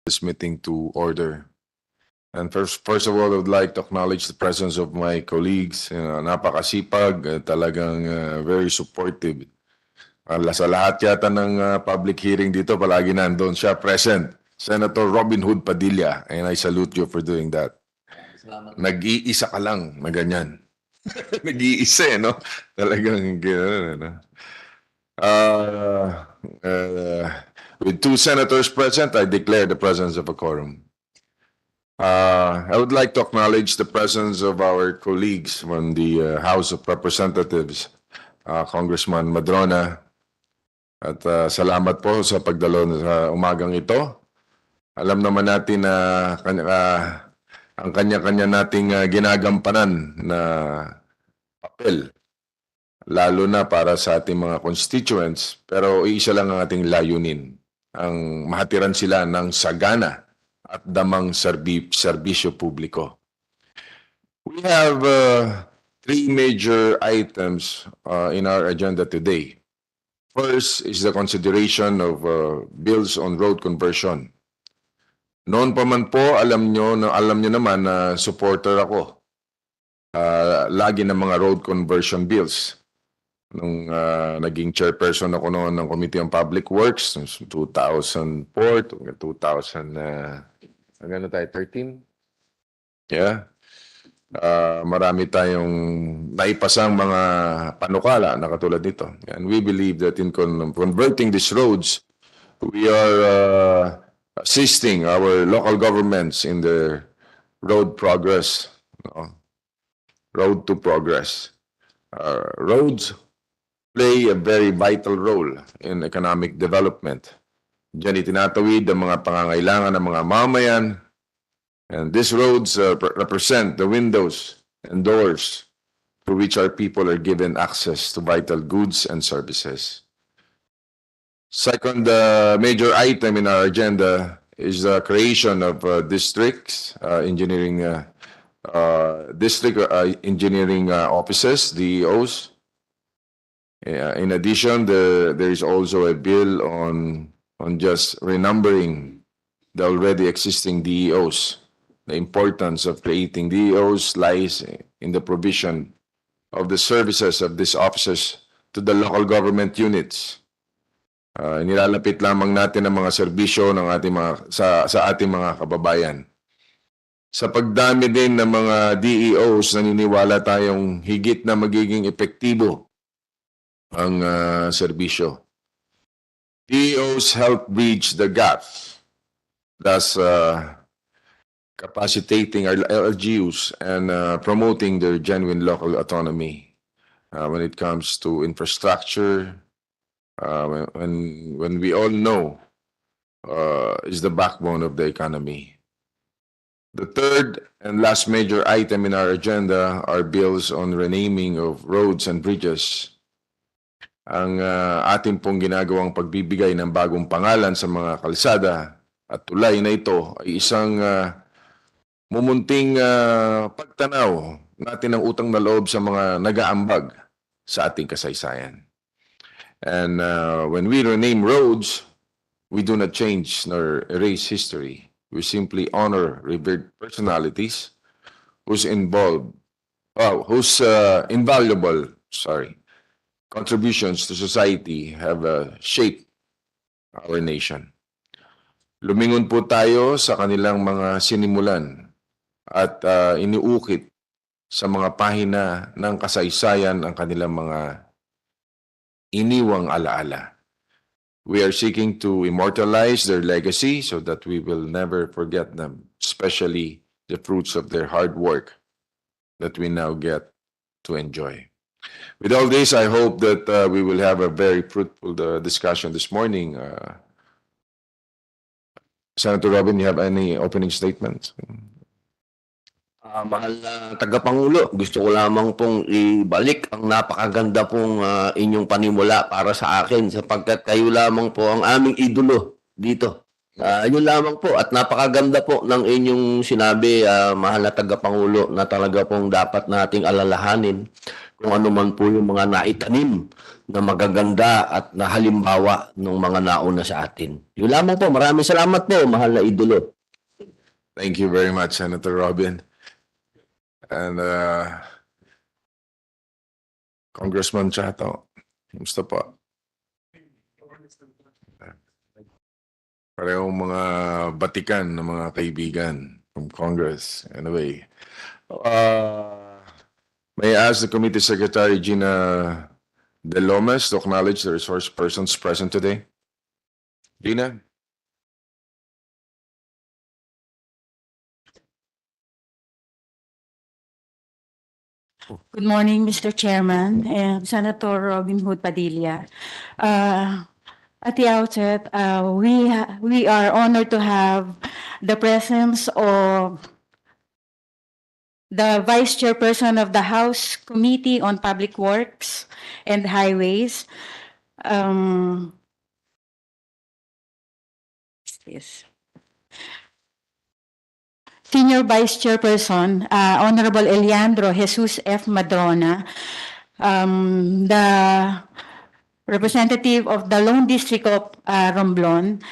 this meeting to order. And first of all, I would like to acknowledge the presence of my colleagues. Napakasipag, talagang very supportive. Sa lahat yata ng public hearing dito, palagi nandun siya present. Senator Robin Hood Padilla, and I salute you for doing that. Nag-iisa ka lang na ganyan. Nag-iisa no? Talagang gano'n, with two senators present, I declare the presence of a quorum. I would like to acknowledge the presence of our colleagues from the House of Representatives, Congressman Madrona, at salamat po sa pagdalo sa umagang ito. Alam naman natin na ang kanya-kanya nating ginagampanan na papel, lalo na para sa ating mga constituents, pero isa lang ang ating layunin, ang mahatiran sila ng sagana at damang serbisyo publiko. We have three major items in our agenda today. First is the consideration of bills on road conversion. Noon pa man po, alam nyo naman na supporter ako lagi ng mga road conversion bills. Nung naging chairperson ako noon ng Committee on Public Works, 2004 to 2013? Yeah. Marami tayong naipasang mga panukala na katulad nito. And we believe that in converting these roads, we are assisting our local governments in their road progress, road to progress. Roads play a very vital role in economic development. Diyan itinatawid ang mga pangangailangan ng mga mamayan, and these roads represent the windows and doors through which our people are given access to vital goods and services. Second major item in our agenda is the creation of district engineering offices, DEOs. In addition, there is also a bill on just renumbering the already existing DEOs. The importance of creating DEOs lies in the provision of the services of these officers to the local government units. Nilalapit lamang natin ang mga serbisyo ng ating sa ating mga kababayan. Sa pagdami din ng mga DEOs, naniniwala tayong higit na magiging epektibo ang serbisyo. DEOs help bridge the gap, thus capacitating our LGUs and promoting their genuine local autonomy when it comes to infrastructure, when we all know is the backbone of the economy. The third and last major item in our agenda are bills on renaming of roads and bridges. Ang ating pong ginagawang pagbibigay ng bagong pangalan sa mga kalsada at tulay na ito ay isang mumunting pagtanaw natin ng utang na loob sa mga nag-aambag sa ating kasaysayan. And when we rename roads, we do not change nor erase history. We simply honor revered personalities whose invaluable contributions to society have shaped our nation. Lumingon po tayo sa kanilang mga sinimulan at iniukit sa mga pahina ng kasaysayan ang kanilang mga iniwang alaala. We are seeking to immortalize their legacy so that we will never forget them, especially the fruits of their hard work that we now get to enjoy. With all this, I hope that we will have a very fruitful discussion this morning. Senator Robin, you have any opening statements? Mahal na tagapangulo, gusto ko lamang pong ibalik ang napakaganda pong inyong panimula para sa akin sapagkat kayo lamang po ang aming idolo dito. Yun lamang po at napakaganda po ng inyong sinabi, mahal na tagapangulo, na talaga pong dapat nating alalahanin kung ano man po yung mga naitanim na magaganda at na halimbawa ng mga nauna sa atin. Yun lamang po. Maraming salamat po, mahal na idolo. Thank you very much, Senator Robin. And Congressman Chatto, kamusta po? Parehong mga batikan ng mga kaibigan from Congress. Anyway, may I ask the Committee Secretary Gina De Lomes to acknowledge the resource persons present today? Gina? Good morning, Mr. Chairman and Senator Robin Hood Padilla. At the outset, we are honored to have the presence of the Vice Chairperson of the House Committee on Public Works and Highways. Yes. Senior Vice Chairperson, Honorable Eliandro Jesus F. Madrona, the representative of the Lone District of Romblon,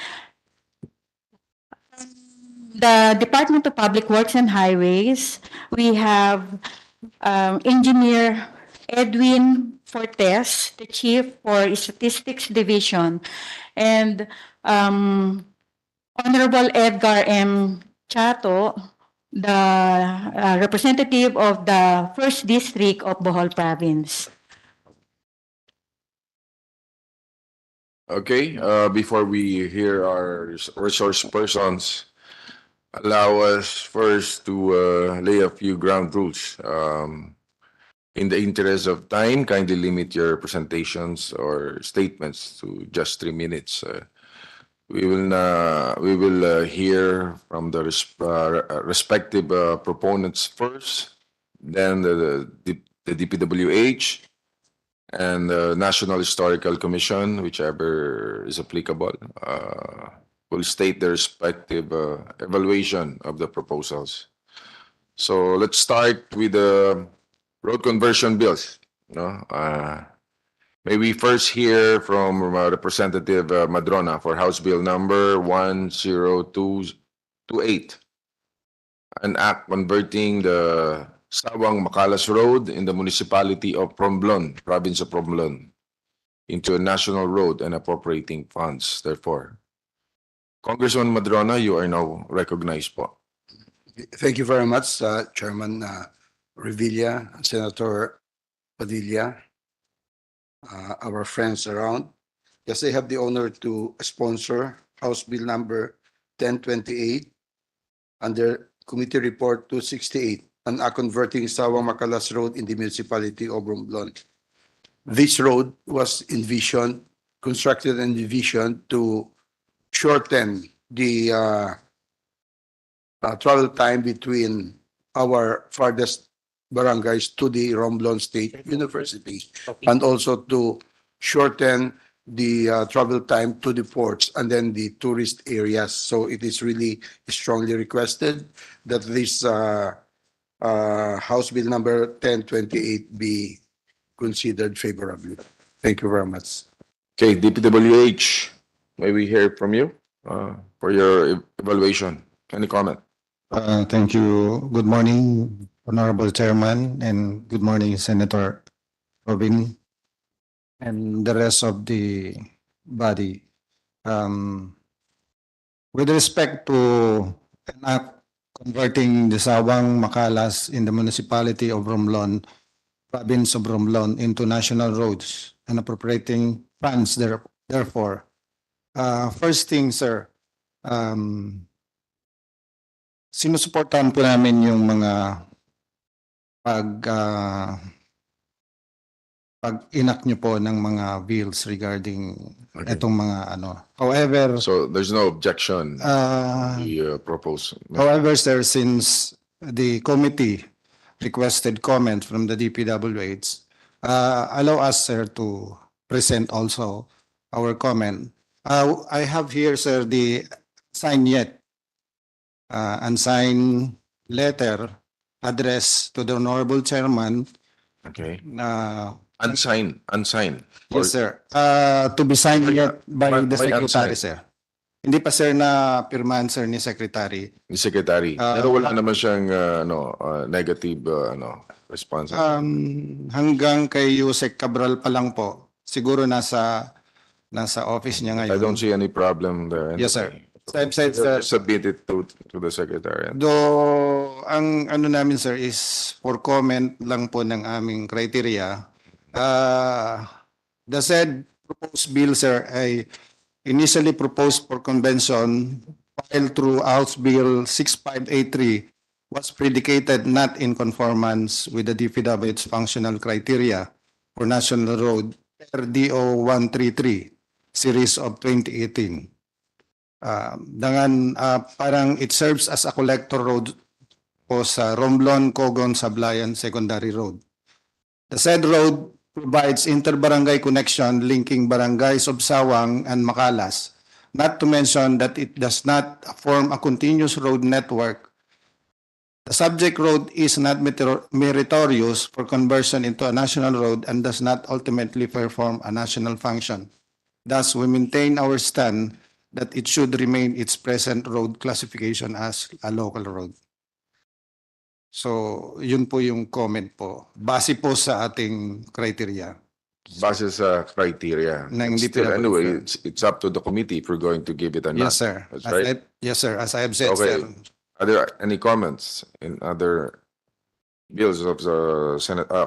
the Department of Public Works and Highways, we have Engineer Edwin Fortes, the Chief for Statistics Division, and Honorable Edgar M. Chatto, the representative of the First District of Bohol Province. Okay, before we hear our resource persons, allow us first to lay a few ground rules. In the interest of time, kindly limit your presentations or statements to just 3 minutes. We will hear from the respective proponents first, then the DPWH, and the National Historical Commission, whichever is applicable, will state their respective evaluation of the proposals. So let's start with the road conversion bills. May we first hear from Representative Madrona for House Bill number 10228, an act converting the Sawang-Macalas Road in the municipality of Romblon, province of Romblon, into a national road and appropriating funds. Therefore, Congressman Madrona, you are now recognized po. Thank you very much, Chairman Revilla, Senator Padilla, our friends around. Yes, I have the honor to sponsor House Bill number 1028 under Committee Report 268 on converting Sawang-Macalas Road in the municipality of Romblon. This road was constructed and envisioned to shorten the travel time between our farthest barangays to the Romblon State University, and also to shorten the travel time to the ports and then the tourist areas. So it is really strongly requested that this House Bill number 1028 be considered favorably. Thank you very much. Okay, DPWH, may we hear from you for your evaluation? Any comment? Thank you. Good morning, Honorable Chairman, and good morning, Senator Robin, and the rest of the body. With respect to an act converting the Sawang-Macalas in the municipality of Romblon, province of Romblon, into national roads and appropriating funds therefore. First thing, sir, sinusuportahan po namin yung mga pag-inak nyo po ng mga bills regarding itong mga ano. However, So there's no objection to the proposal. however, sir, since the committee requested comment from the DPWH, allow us, sir, to present also our comment. I have here, sir, the unsigned letter addressed to the Honorable Chairman Okay. Unsigned. Unsigned. Yes, sir. To be signed yet by May the secretary, unsigned. sir. Hindi pa, sir, na pirmahan, sir, ni secretary. Ni Secretary. Pero wala naman siyang negative response. Hanggang kay Yusek Cabral pa lang po. Siguro nasa office niya I don't ngayon. see any problem there. Yes, sir. I've said, Just submit it to the Secretary. Though, ang ano namin, sir, is for comment lang po ng aming criteria. The said proposed bill, sir, ay initially proposed for convention filed through House Bill 6583 was predicated not in conformance with the DPW's functional criteria for national road per DO 133 series of 2018. Parang it serves as a collector road po sa Romblon, Cogon, Sablayan Secondary Road. The said road provides inter-barangay connection linking barangays of Sawang and Macalas, not to mention that it does not form a continuous road network. The subject road is not meritorious for conversion into a national road and does not ultimately perform a national function. Thus, we maintain our stand that it should remain its present road classification as a local road. So, yun po yung comment po. Base po sa ating criteria. Base sa criteria. Na hindi Still, anyway, pinapag- it's up to the committee if we're going to give it or not. Yes, sir. That's right. Yes, sir. As I have said, Okay. sir. Are there any comments in other bills of the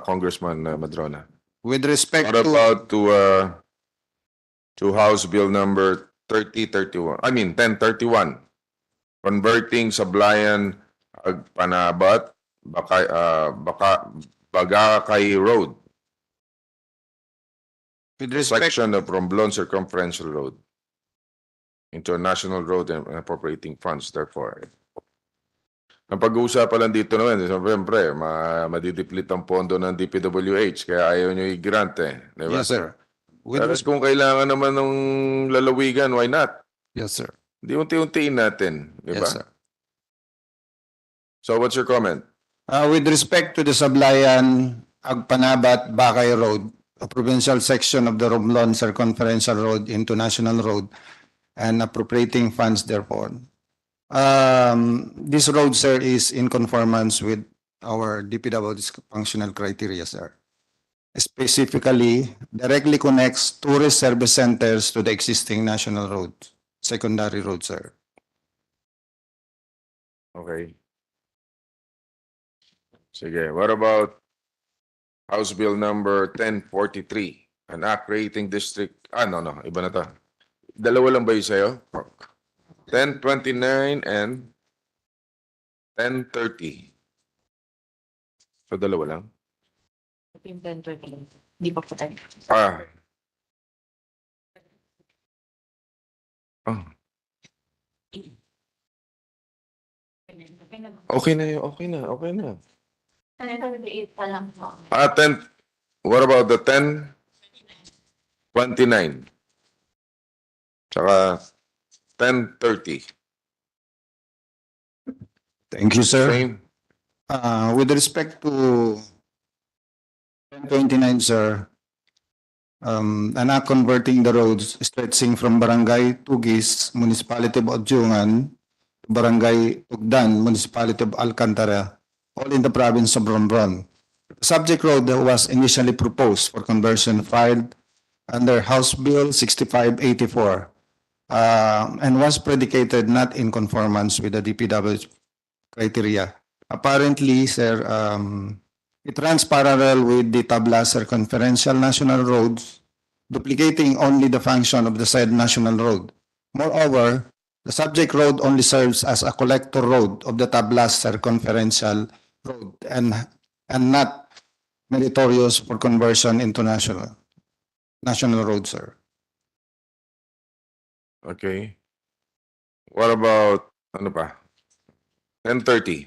Congressman Madrona? With respect What to, about to House Bill number 1031, converting Sablayan Panabat Bagakay Road, with respect, section of Romblon Circumferential Road into a national road and appropriating funds therefore. Ang pag-uusapan lang dito naman, siyempre, madidiplit ang pondo ng DPWH, kaya ayaw nyo i-grant Di ba? yes, sir. With Pero kung kailangan naman ng lalawigan, why not? yes, sir. Di unti-untiin natin, di ba? Yes, sir. So what's your comment? With respect to the Sablayan Agpanabat Bakay Road, a provincial section of the Romblon Circumferential Road into National Road and appropriating funds therefore. This road, sir, is in conformance with our DPW's functional criteria, sir. Specifically, directly connects tourist service centers to the existing national road, secondary road, sir. Okay. Sige, what about House Bill number 1043, an act creating district, no, iba na to. Dalawa lang ba yung sa'yo? 1029 and 1030. So dalawa lang? Hindi pa po tayo. Okay na yun, okay na. 10:38 pa lang po. 10, what about the 1029? Tsaka 1030. Thank you, sir. Same. With respect to 1029, sir, anak converting the roads stretching from Barangay Tugis, Municipality of Cojuangco, to Barangay Tugdan, Municipality of Alcantara, all in the province of Romblon. The subject road was initially proposed for conversion filed under House Bill 6584 and was predicated not in conformance with the DPW criteria. Apparently, sir, it runs parallel with the Tabla Circumferential National Roads, duplicating only the function of the said national road. Moreover, the subject road only serves as a collector road of the Tabla Circumferential Road and not meritorious for conversion into national road, sir. Okay. What about, ano pa? 1030.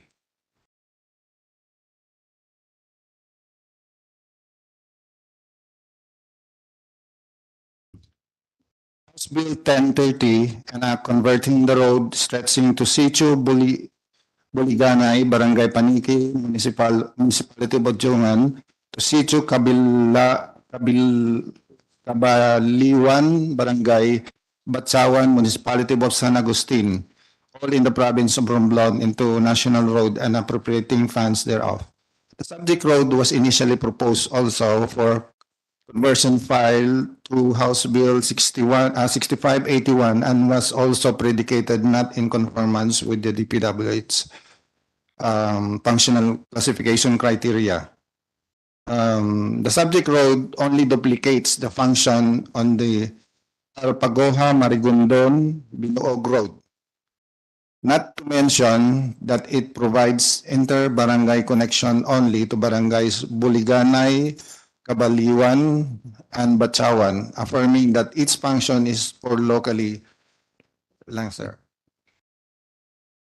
House Bill 1030, converting the road stretching to Sitio Buliganay, Barangay Paniki, Municipality of Cojuangco, to Sitio Kabaliwan, Barangay Batsawan, Municipality of San Agustin, all in the province of Romblon, into National Road and appropriating funds thereof. The subject road was initially proposed also for conversion file to House Bill 6581 and was also predicated not in conformance with the DPWH functional classification criteria. The subject road only duplicates the function on the Alpagoha, Marigondon, Binuog Road. Not to mention that it provides inter-barangay connection only to barangays Buliganay, Kabaliwan, and Batsawan, affirming that its function is for locally lang, sir.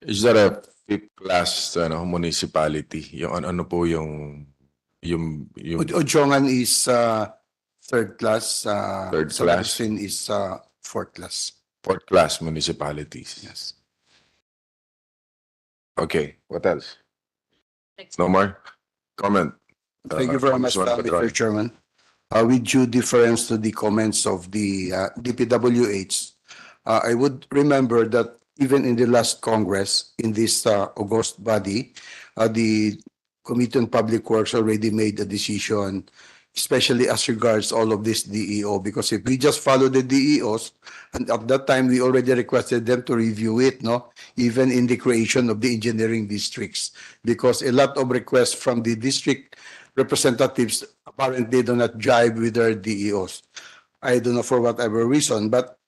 Is that a fifth class municipality? Yung ano po yung Ojongan is third class. Third San class. Agustin is fourth class. fourth class municipalities? Yes. Okay, what else? No more comment. Thank you very much, Congressman Mr. Pedroy. Chairman. With due deference to the comments of the DPWH, I would remember that even in the last Congress, in this august body, the Committee on Public Works already made a decision, especially as regards all of this DEO, because if we just follow the DEOs, and at that time, we already requested them to review it, no? Even in the creation of the engineering districts, because a lot of requests from the district representatives apparently do not jive with their DEOs. I don't know for whatever reason, but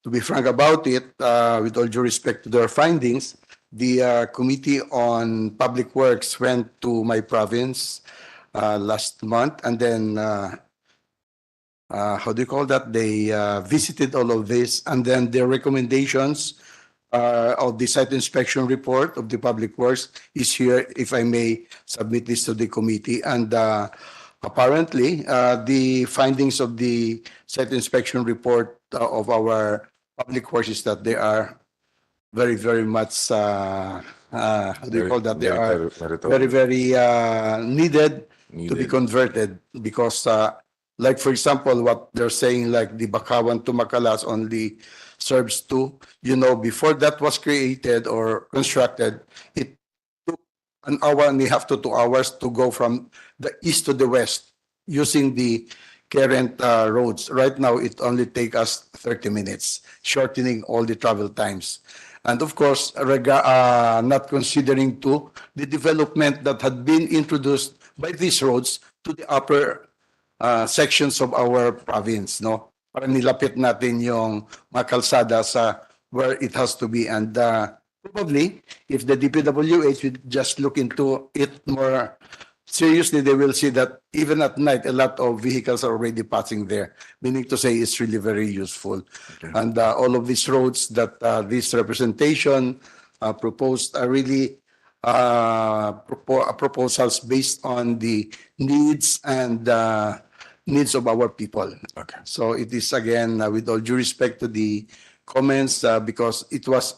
to be frank about it, with all due respect to their findings, the Committee on Public Works went to my province last month, and then how do you call that? They visited all of this, and then their recommendations of the site inspection report of the Public Works is here, if I may submit this to the committee. And apparently, the findings of the site inspection report of our Public Works is that they are very, very much, how do you call that? They are very, very needed to be converted, because like, for example, what they're saying, like the Bakawan to Macalas only serves to, before that was created or constructed, it took an hour and a half to 2 hours to go from the east to the west using the current roads. Right now, it only takes us 30 minutes, shortening all the travel times. And of course, not considering too the development that had been introduced by these roads to the upper sections of our province, no? Para nilapit natin yung mga kalsada sa where it has to be. And probably, if the DPWH would just look into it more seriously, they will see that even at night, a lot of vehicles are already passing there, meaning to say it's really very useful. Okay. And all of these roads that this representation proposed are really proposals based on the needs and needs of our people. Okay. So it is, again, with all due respect to the comments, because it was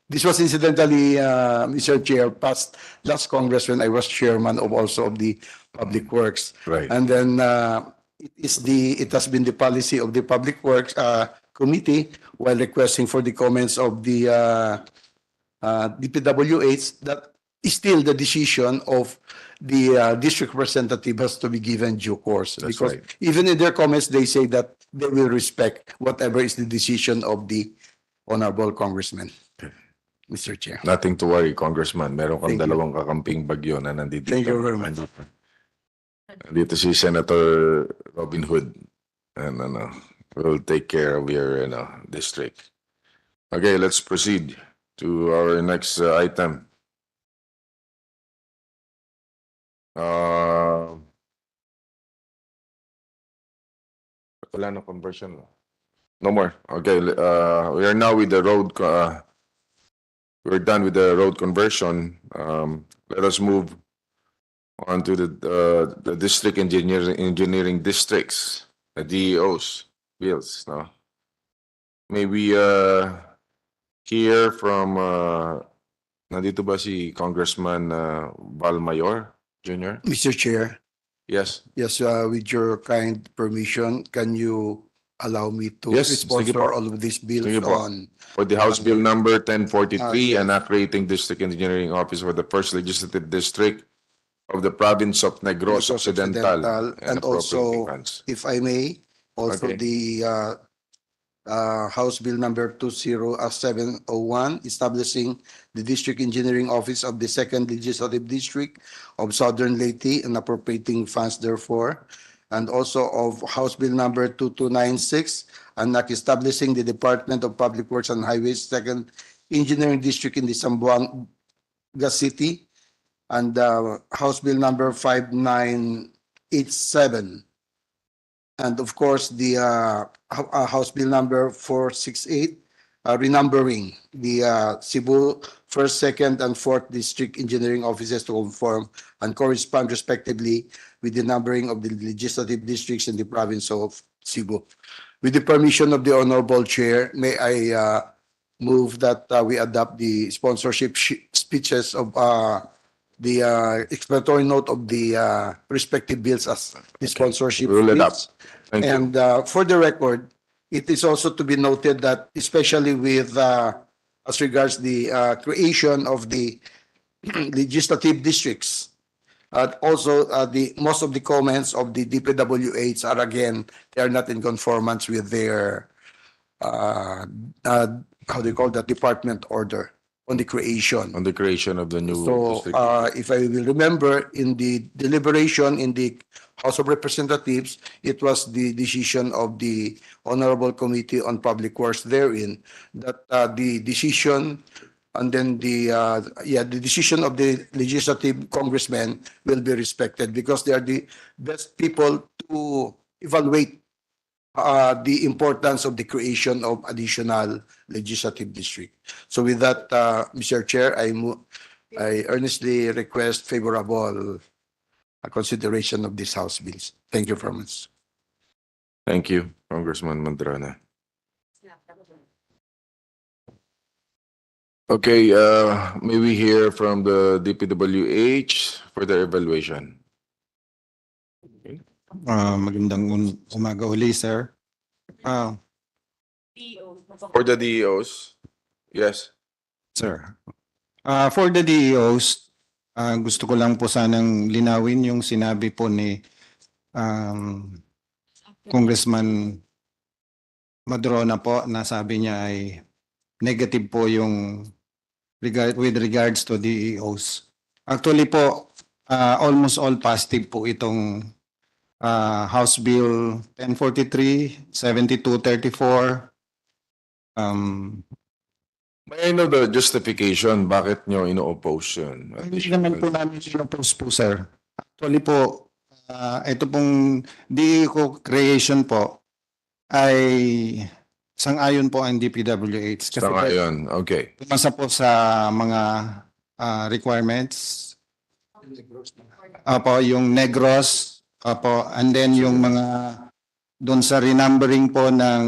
this was incidentally, Mr. Chair, past last Congress when I was chairman of also of the Public Works. Right. And then it has been the policy of the Public Works Committee, while requesting for the comments of the DPWH, that is still the decision of the district representative has to be given due course. That's because right. even in their comments, they say that they will respect whatever is the decision of the honorable congressman. Mr. Chair. Nothing to worry, Congressman. Meron kang Thank you. dalawang kakamping bagyo na nandito. Thank you very much. Nandito si Senator Robin Hood. And will take care of your district. Okay, let's proceed to our next item. Wala na conversion. No more. Okay, we are now with the road. We're done with the road conversion. Let us move on to the district engineering districts, the DEOs, bills. No, may we hear from nandito ba si Congressman Valmayor Jr.? Mr. Chair, Yes. Yes, with your kind permission, can you allow me to Yes, sige sponsor po. all of these bills Sige po. on? For the House Bill number 1043 yes. and not creating district engineering office for the first legislative district of the province of Negros Negros Occidental and appropriating also, funds. if I may, also Okay. the House Bill number 20701, establishing the District Engineering Office of the Second Legislative District of Southern Leyte and appropriating funds therefore. And also of House Bill number 2296, and establishing the Department of Public Works and Highways Second Engineering District in the Zamboanga City. And House Bill number 5987. And of course, the House Bill number 468, renumbering the Cebu first, second, and fourth district engineering offices to conform and correspond respectively with the numbering of the legislative districts in the province of Cebu. With the permission of the Honorable Chair, may I move that we adopt the sponsorship speeches of the explanatory note of the respective bills as the sponsorship We will speech. adopt. Thank you. And for the record, it is also to be noted that especially with as regards the creation of the legislative districts, also the most of the comments of the DPWHs are again, they are not in conformance with their how do you call that, department order on the creation. On the creation of the new So, district. if I will remember, in the deliberation in the House of Representatives, it was the decision of the Honorable Committee on Public Works therein that the decision and then the decision of the legislative congressmen will be respected because they are the best people to evaluate the importance of the creation of additional legislative district. So with that, Mr. Chair, I earnestly request favorable consideration of these House bills. Thank you very much. Thank you, Congressman Mandrana. Okay, may we hear from the DPWH for their evaluation? Magandang umaga uli, sir. For the DEOs? Yes. Sir. For the DEOs, gusto ko lang po sanang linawin yung sinabi po ni Congressman Madrona po na sabi niya ay negative po yung with regards to DEOs. Actually po, almost all positive po itong House Bill 1043, 7234. May I know the justification bakit nyo ino-oppose yun? Hindi naman po namin sinopose po, sir. Actually po, ito pong DEO creation po ay sang-ayon po ang DPWH. Kasi Sa ngayon, okay. pumasa po sa mga requirements. Apo, yung Negros, apo, and then yung mga doon sa renumbering po ng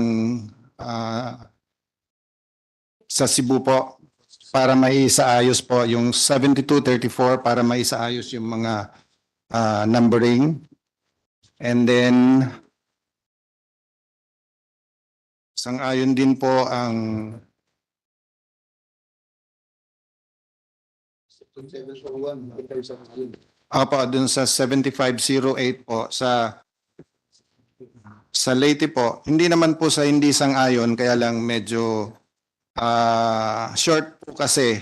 sa Cebu po para maisaayos po yung 7234 para maisaayos yung mga numbering. And then sang-ayon din po ang dun sa 7508 po sa Leyte po. Hindi naman po sa hindi sang-ayon kaya lang medyo short po kasi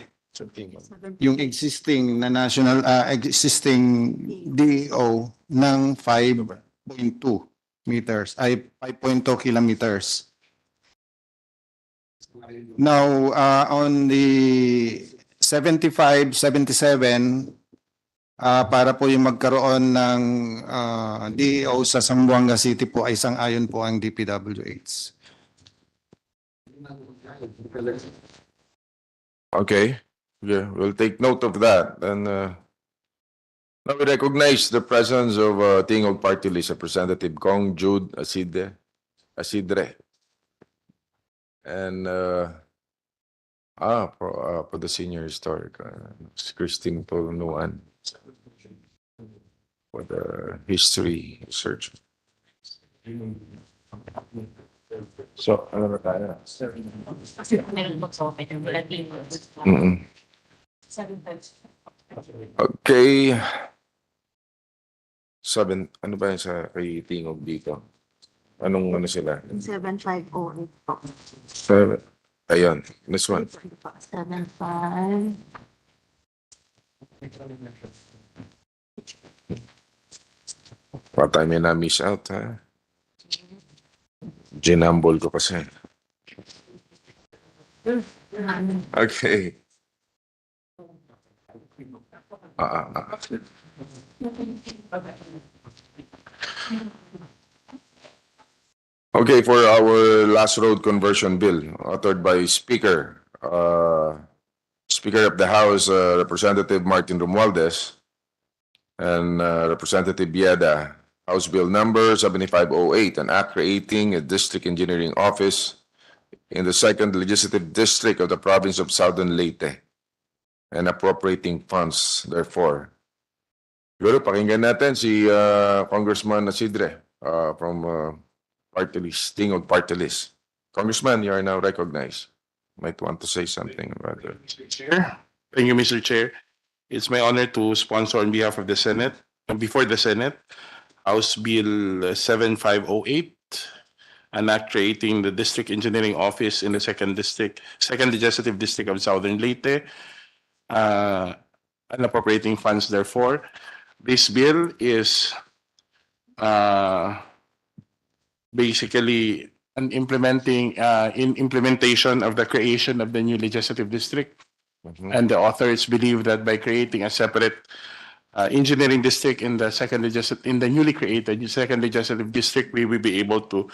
yung existing na national existing DEO ng 5.2 meters ay 5.2 kilometers. Now on the 75, 77 para po yung magkaroon ng DEO sa Zamboanga City po ay sang-ayon po ang DPWH. Okay. Yeah, we'll take note of that. And now we recognize the presence of Tingog Party List Representative Kong Jude Acidre. And for the senior historic, Christine Tolunuan. for the history research. So, ano na tayo? Mm-mm. Okay. 7, ano ba yun sa kay Tingog dito? Anong ano sila? 7508 po. 7. Ayun, this one. 75. Baka may na-miss out, ha? Ginambol ko kasi. Okay. Ah. Okay, for our last road conversion bill, authored by Speaker of the House, Representative Martin Romualdez, and Representative Bieda, House Bill Number 7508, an act creating a district engineering office in the 2nd Legislative District of the Province of Southern Leyte and appropriating funds therefore. Siguro pakinggan natin si Congressman Acidre from Party List, Tingog Party List. Congressman, you are now recognized. Might want to say something about it. Mr. Chair. Thank you, Mr. Chair. It's my honor to sponsor on behalf of the Senate, before the Senate, House Bill 7508, an act creating the District Engineering Office in the 2nd Legislative District of Southern Leyte, and appropriating funds therefore. This bill is basically an implementation of the creation of the new legislative district. And the authors believe that by creating a separate engineering district in the newly created 2nd legislative district, we will be able to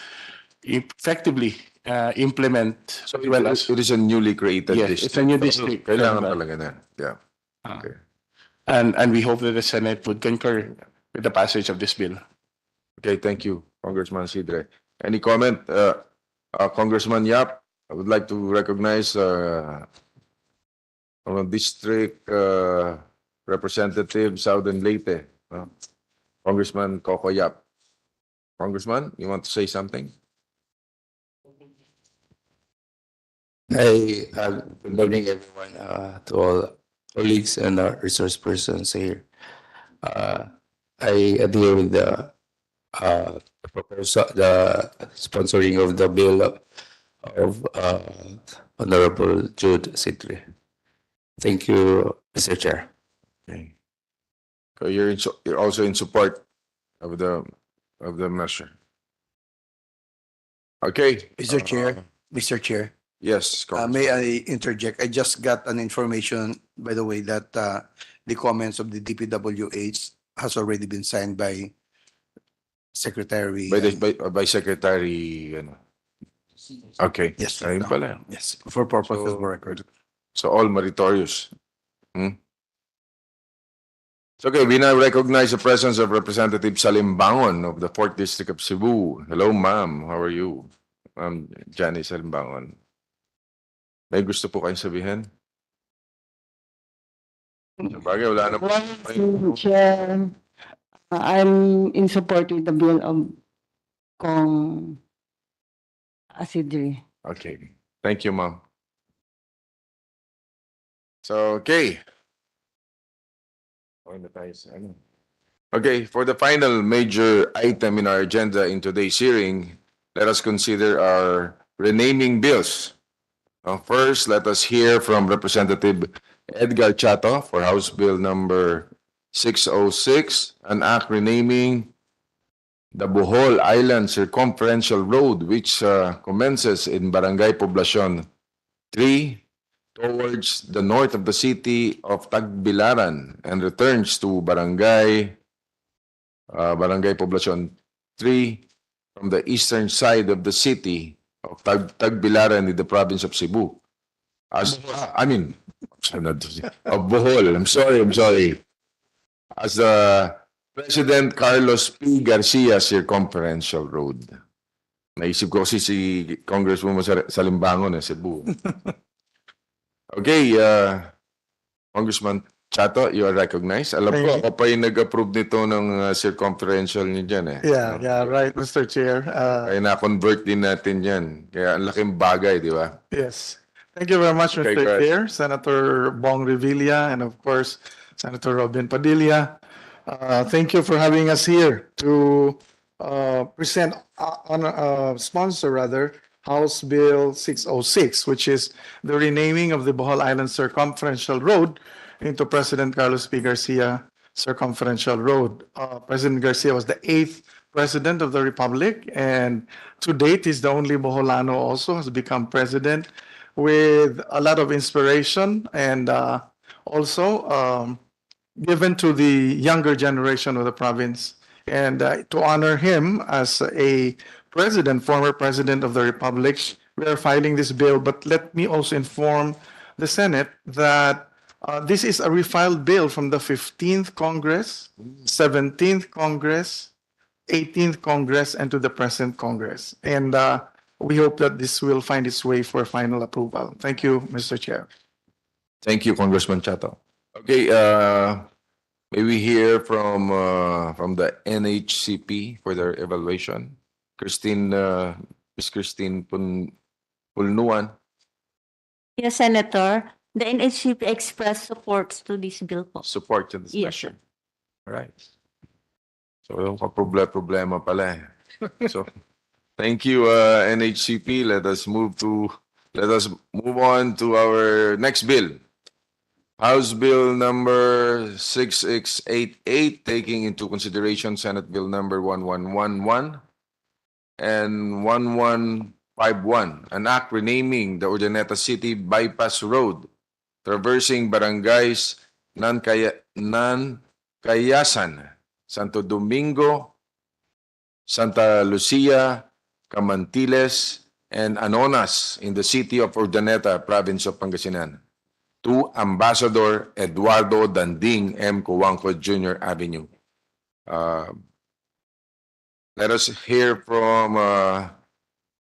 effectively implement. So it is a newly created Yes, district. it's a new district. Kailangan talaga na. Yeah. Okay. And we hope that the Senate would concur with the passage of this bill. Okay, thank you, Congressman Sidre. Any comment? Congressman Yap, I would like to recognize District Representative Southern Leyte, Congressman Coco Yap. Congressman, you want to say something? Hi, good morning everyone, to all colleagues and resource persons here. I adhere with the proposal, the sponsoring of the bill of Honorable Jude Acidre. Thank you, Mr. Chair. Okay. So you're also in support of the measure. Okay. Mr. Chair, Mr. Chair, Yes. may I interject? I just got an information, by the way, that the comments of the DPWH has already been signed by Secretary. By Secretary. Ano. Okay. Yes, Ayun no. pala. Yes, for purposes So- of record. So all meritorious. So okay, we now recognize the presence of Representative Salimbangon of the 4th District of Cebu. Hello, ma'am. How are you? Ma'am Janice Salimbangon. May gusto po kayong sabihin? Bagay, wala na po. Chair, I'm in support with the bill of Kong Acidre. Okay. Thank you, ma'am. So, okay. Okay, for the final major item in our agenda in today's hearing, let us consider our renaming bills. First, let us hear from Representative Edgar Chatto for House Bill Number 606, an act renaming the Bohol Island Circumferential Road, which commences in Barangay Poblacion 3 towards the north of the city of Tagbilaran and returns to Barangay Poblacion 3 from the eastern side of the city of Tagbilaran in the province of Cebu. Of Bohol. I'm sorry. As the President Carlos P. Garcia Circumferential Road. Naisip ko kasi si Congresswoman Salimbangon Cebu. Okay, Congressman Chatto, you are recognized. Alam ko, ako pa yung nag-approve nito ng circumferential niyo dyan eh. Yeah, right, Mr. Chair. Kaya na-convert din natin yan. Kaya ang laking bagay, di ba? Yes. Thank you very much, Okay, Mr. Chris. Chair, Senator Bong Revilla, and of course, Senator Robin Padilla. Thank you for having us here to present sponsor rather House Bill 606, which is the renaming of the Bohol Island Circumferential Road into President Carlos P. Garcia Circumferential Road. President Garcia was the 8th president of the Republic, and to date, he's the only Boholano also has become president, with a lot of inspiration and also given to the younger generation of the province. And to honor him as a president, former president of the Republic, we are filing this bill. But let me also inform the Senate that this is a refiled bill from the 15th Congress, 17th Congress, 18th Congress, and to the present Congress. And we hope that this will find its way for final approval. Thank you, Mr. Chair. Thank you, Congressman Chatto. Okay, may we hear from the NHCP for their evaluation? Ms. Christine Pulnuan. Yes, Senator. The NHCP expressed support to this bill po. Support to this Yes, measure. All right. So, yung problema pala eh. So, thank you, NHCP. Let us move on to our next bill. House Bill number 6688, taking into consideration Senate Bill number 1111 and 1151, an act renaming the Urdaneta City Bypass Road, traversing barangays Nancayasan, Santo Domingo, Santa Lucia, Camantiles, and Anonas in the city of Urdaneta, province of Pangasinan, to Ambassador Eduardo Danding M. Cojuangco Jr. Avenue. Let us hear from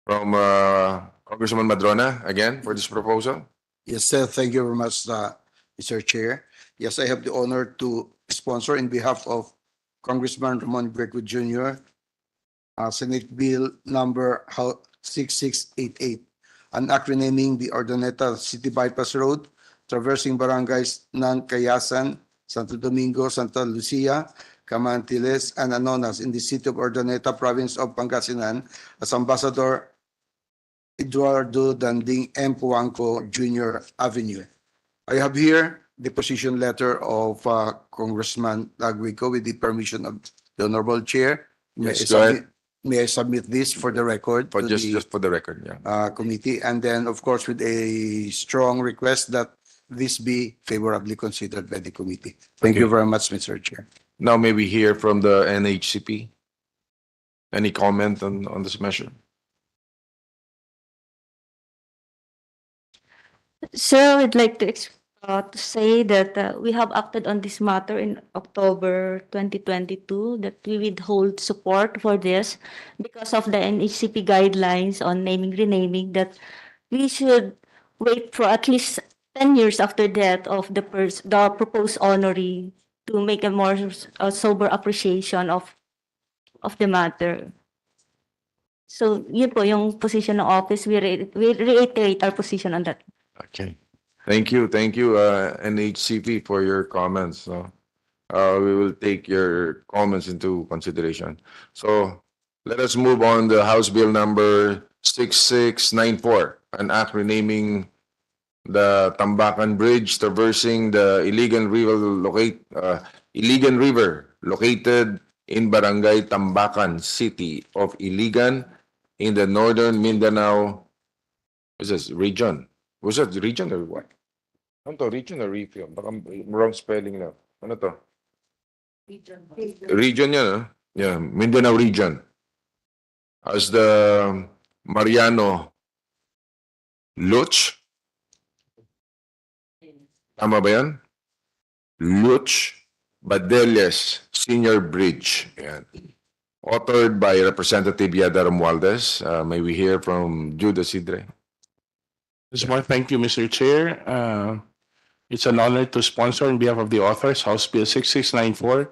Congressman Madrona again for this proposal. Yes, sir. Thank you very much, Mr. Chair. Yes, I have the honor to sponsor in behalf of Congressman Ramon Greco Jr. Senate Bill number 6688, an act renaming the Urdaneta City Bypass Road, traversing barangays Nancayasan, Santo Domingo, Santa Lucia, Camantiles, and Anonas in the city of Urdaneta, province of Pangasinan, as Ambassador Eduardo Danding M. Cojuangco Jr. Avenue. I have here the position letter of Congressman Guico with the permission of the Honorable Chair. Yes, go ahead. May I submit this for the record? For to just the, for the record, yeah. committee, and then, of course, with a strong request that this be favorably considered by the committee. Thank you Okay. very much, Mr. Chair. Now may we hear from the NHCP? Any comment on this measure? Sir, we'd like to say that we have acted on this matter in October 2022, that we withhold support for this because of the NHCP guidelines on naming, renaming, that we should wait for at least 10 years after death of the proposed honoree to make a more sober appreciation of the matter. So, yun po yung position ng office. We reiterate our position on that. Okay. Thank you, NHCP, for your comments. We will take your comments into consideration. So let us move on to House Bill number 6694, an act renaming the Tambacan Bridge, traversing the Iligan River located in Barangay Tambacan, City of Iligan, in the northern Mindanao. What's this, region? Was that region or what? Ano to? Region or refill? Baka wrong spelling na. Ano to? Region yan, ah. Yeah, Mindanao region. As the Mariano Lluch. Tama ba yan? Lluch Badelles Senior Bridge. Yan. Authored by Representative Yada Romualdez. May we hear from Jude Acidre? Thank you, Mr. Chair. It's an honor to sponsor on behalf of the authors House Bill 6694,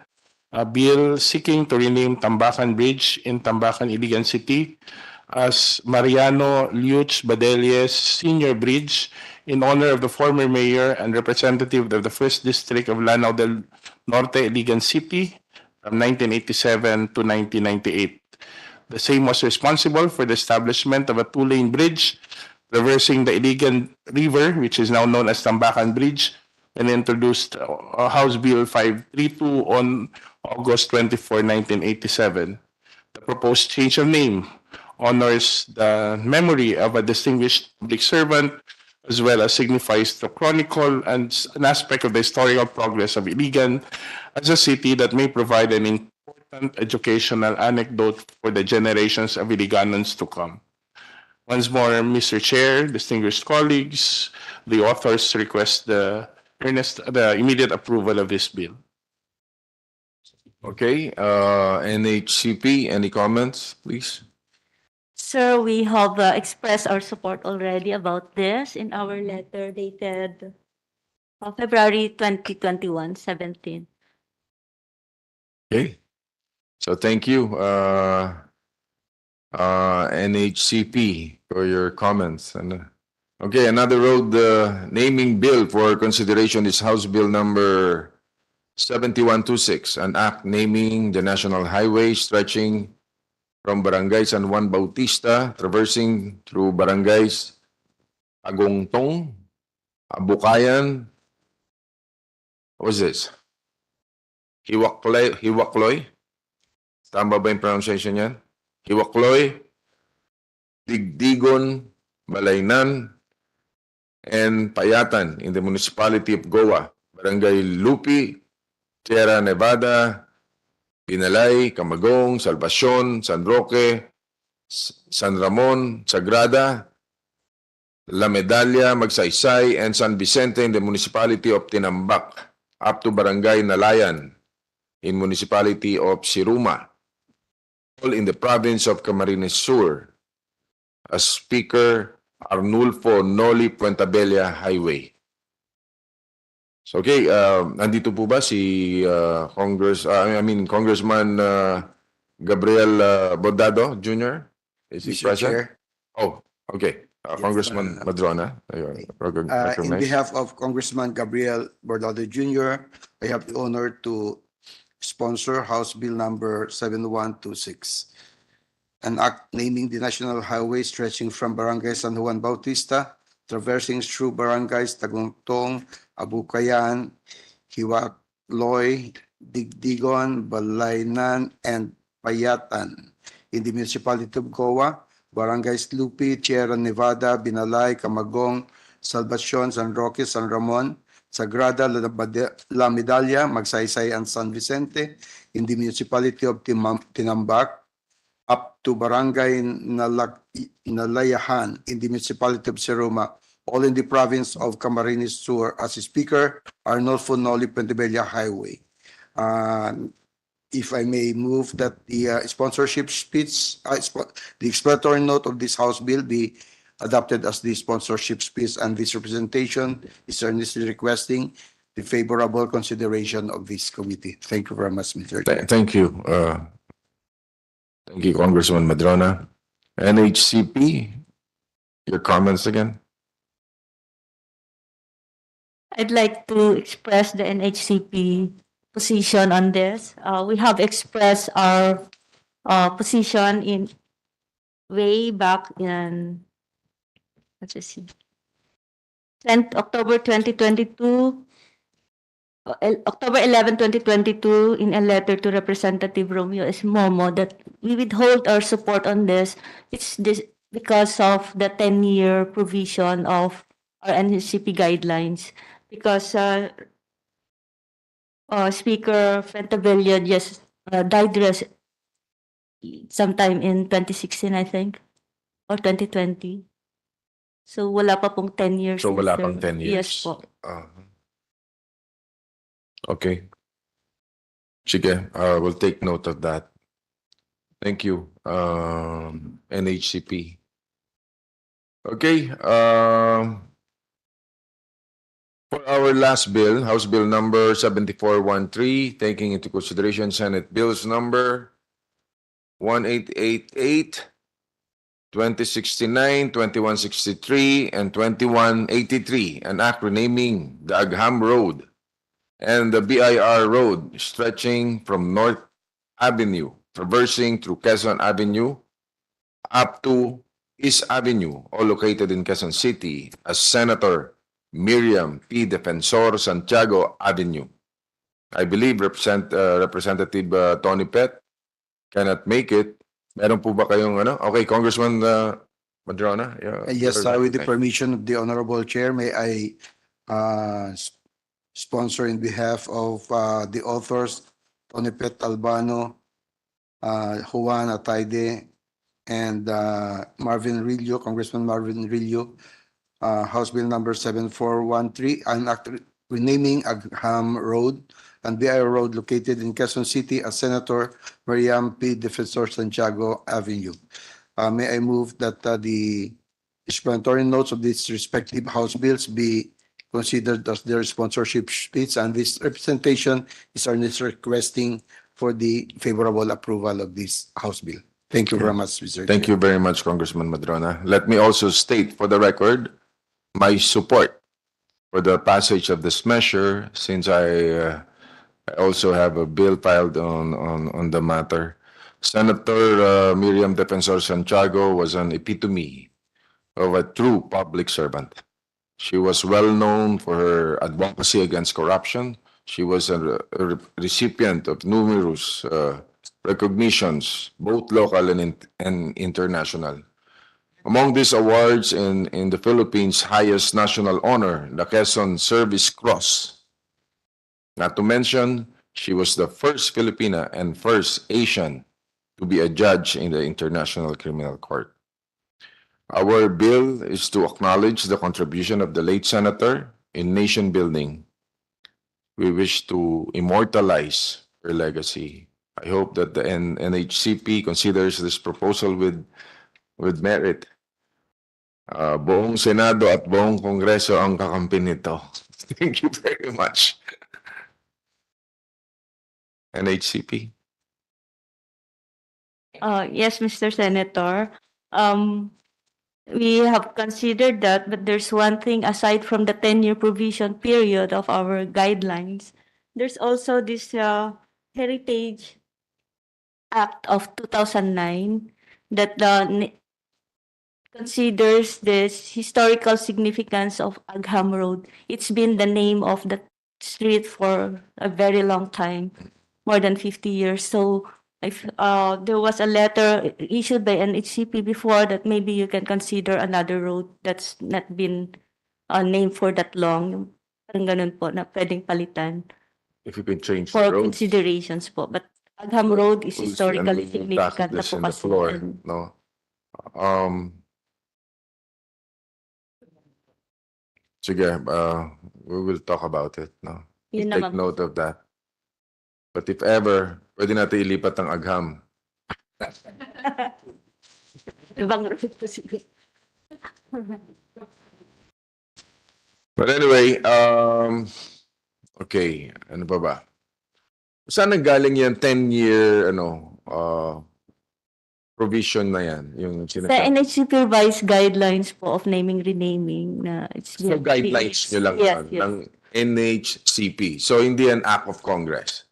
a bill seeking to rename Tambacan Bridge in Tambacan, Iligan City as Mariano Lluch Badelles Senior Bridge in honor of the former mayor and representative of the First District of Lanao del Norte, Iligan City from 1987 to 1998. The same was responsible for the establishment of a two-lane bridge traversing the Iligan River, which is now known as Tambacan Bridge, and introduced House Bill 532 on August 24, 1987. The proposed change of name honors the memory of a distinguished public servant, as well as signifies the chronicle and an aspect of the historical progress of Iligan as a city that may provide an important educational anecdote for the generations of Iliganans to come. Once more, Mr. Chair, distinguished colleagues, the authors request the immediate approval of this bill. Okay, NHCP, any comments, please? Sir, we have expressed our support already about this in our letter dated February 2021, 17. Okay, so thank you, NHCP, for your comments. And okay, another road naming bill for consideration is House Bill number 7126, an act naming the national highway stretching from Barangay San Juan Bautista, traversing through barangays Agongtong, Abukayan, what was this? Hiwakloy? Tama ba yung pronunciation yan? Hiwakloy, Digdigon, Balaynan, and Payatan in the municipality of Goa, Barangay Lupi, Sierra Nevada, Pinalay, Camagong, Salvacion, San Roque, San Ramon, Sagrada, La Medalla, Magsaysay, and San Vicente in the municipality of Tinambak, up to Barangay Nalayan in municipality of Siruma, all in the province of Camarines Sur, as Speaker Arnulfo Noli Fuentebella Highway. So, okay, nandito po ba si Congressman Gabriel Bordado Jr.? Is he Mr. present? Chair, Oh, okay. Congressman Madrona. in Recognized. behalf of Congressman Gabriel Bordado Jr., I have the honor to sponsor House Bill number 7126, an act naming the national highway stretching from Barangay San Juan Bautista, traversing through barangays Tagungtong, Abukayan, Hiwakloy, Digdigon, Balaynan, and Payatan in the municipality of Goa, barangays Lupi, Sierra Nevada, Binalay, Camagong, Salvacion, San Roque, San Ramon, Sagrada, La Medalla, Magsaysay, and San Vicente in the municipality of Tinambak, up to Barangay Nalayahan in the municipality of Siruma, all in the province of Camarines Sur, as Speaker, Arnulfo Noli Fuentebella Highway. If I may move that the sponsorship speech, the explanatory note of this House Bill be adopted as the sponsorship speech, and this representation is earnestly requesting the favorable consideration of this committee. Thank you very much, Mr. Chair. Thank you. Thank you, Congressman Madrona. NHCP, your comments again? I'd like to express the NHCP position on this. We have expressed our position in way back in, let's just see, October 2022, October 11, 2022, in a letter to Representative Romualdez Momo, that we withhold our support on this. It's this because of the 10-year provision of our NHCP guidelines. Because Speaker Fuentebella just died sometime in 2016, I think, or 2020. So wala pa pong 10 years. So wala sir. pang 10 years. Yes po. Okay. Sige, we'll take note of that. Thank you, NHCP. Okay, For our last bill, House Bill number 7413, taking into consideration Senate Bills number 1888, 2069, 2163, and 2183, an act renaming the Agham Road and the BIR Road stretching from North Avenue, traversing through Quezon Avenue up to East Avenue, all located in Quezon City, as Senator Miriam P. Defensor-Santiago Avenue. I believe Representative Tony Pet cannot make it. Meron po ba kayong ano? Okay, Congressman Madrona? Yes, with the permission of the Honorable Chair, may I sponsor in behalf of the authors, Tony Pet Albano, Juan Atayde, and Marvin Rillo, Congressman Marvin Rillo, House Bill number 7413, an act renaming Agham Road and BIR Road located in Quezon City as Senator Miriam P. Defensor-Santiago Avenue. May I move that the explanatory notes of these respective House bills be considered as their sponsorship sheets, and this representation is earnestly requesting for the favorable approval of this House bill. Thank you very much, Mr. Thank Chair. you very much, Congressman Madrona. Let me also state for the record my support for the passage of this measure, since I also have a bill filed on the matter. Senator Miriam Defensor-Santiago was an epitome of a true public servant. She was well known for her advocacy against corruption. She was a recipient of numerous recognitions, both local and international. Among these awards in the Philippines' highest national honor, the Quezon Service Cross. Not to mention, she was the first Filipina and first Asian to be a judge in the International Criminal Court. Our bill is to acknowledge the contribution of the late senator in nation building. We wish to immortalize her legacy. I hope that the NHCP considers this proposal with merit. Buong Senado at buong Kongreso ang kakampi nito. Thank you very much. NHCP. Yes, Mr. Senator. We have considered that, but there's one thing aside from the 10-year provision period of our guidelines. There's also this Heritage Act of 2009 that considers the historical significance of Agham Road. It's been the name of the street for a very long time, more than 50 years. So if there was a letter issued by NHCP before that maybe you can consider another road that's not been named for that long. Parang ganun po na pwedeng palitan If you can change for the road. considerations po. But Agham Road is historically and significant na tackle this po in the kasi. floor, And no? Sige, we will talk about it, no? yun Take naman. note of that. But if ever, pwede natin ilipat ang Agham. Ibang road po siguro. But anyway, okay, ano pa ba? Saan nanggaling yan 10-year provision na yan? Yung Sa sinasabi. NHCP revised guidelines po of naming renaming na it's So guidelines nyo lang yes, yun, yes. ng NHCP. So hindi an act of Congress.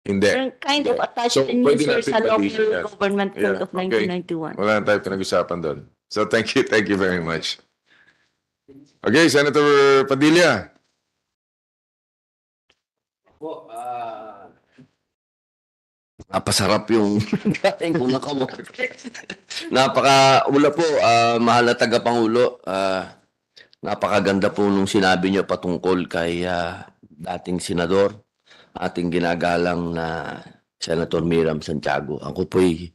Hindi. They're kind of attached So, in pwede users natin sa local palitan yan. government code Yeah, of okay. 1991. Wala na tayo pinag-usapan doon. So thank you very much. Okay, Senator Padilla. Po, napasarap yung kain kung nakamot. Napaka-ula po, mahal na tagapangulo. Napakaganda po nung sinabi niyo patungkol kay dating senador, ating ginagalang na Senator Miriam Santiago. Ako po'y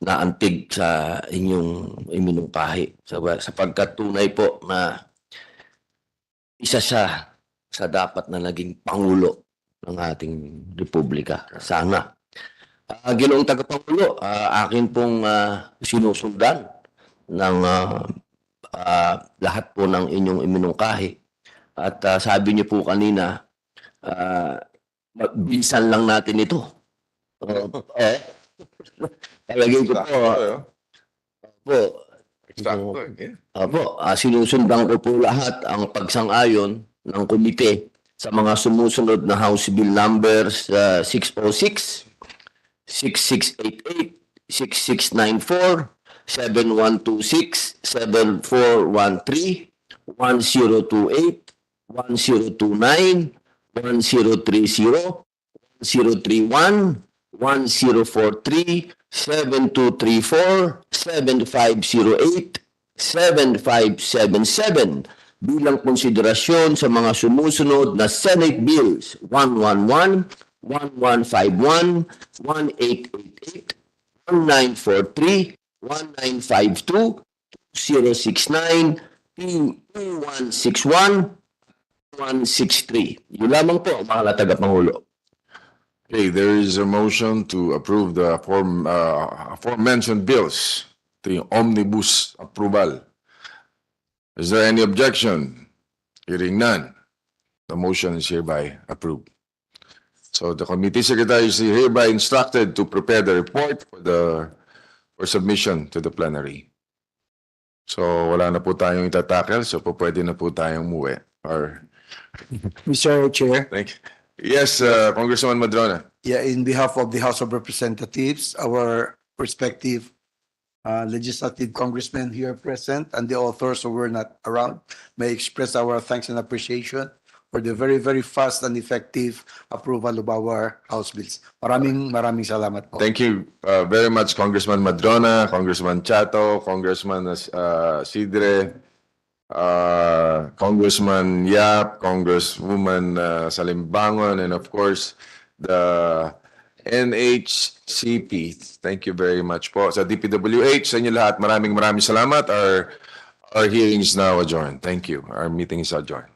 naantig sa inyong iminungkahi sapagkat tunay po na isa siya sa dapat na naging pangulo ng ating republika. Sana. Ginoong tagapangulo, akin pong sinusundan ng lahat po ng inyong iminungkahi. At sabi niyo po kanina, bilisan lang natin ito. Talagay ko po, Exacto. sinusundan ko po lahat ang pagsang-ayon ng komite sa mga sumusunod na House Bill numbers 606, 6688, 6694, 7126, 7413, 1028, 1029, 1030, 1031, 1043, 7234, 7508, 7577 bilang konsiderasyon sa mga sumusunod na Senate Bills 111, 1151, 1888, 1943, 1952, 2069, 2161, 163. Yun lamang po, mga tagapangulo. Okay, there is a motion to approve the aforementioned bills, the omnibus approval. Is there any objection? Hearing none, the motion is hereby approved. So the committee secretary is hereby instructed to prepare the report for submission to the plenary. So wala na po tayong itatakel, so po pwede na po tayong umuwi. Or Mr. Chair, thank you. Yes, Congressman Madrona. yeah, in behalf of the House of Representatives, our respective legislative congressmen here present and the authors who were not around may express our thanks and appreciation for the very, very fast and effective approval of our House bills. Maraming salamat po. Thank you very much, Congressman Madrona, Congressman Chatto, Congressman Acidre, Congressman Yap, Congresswoman Salimbangon, and of course, the NHCP. Thank you very much po. Sa DPWH, sa inyo lahat, maraming salamat. Our hearing is now adjourned. Thank you. Our meeting is adjourned.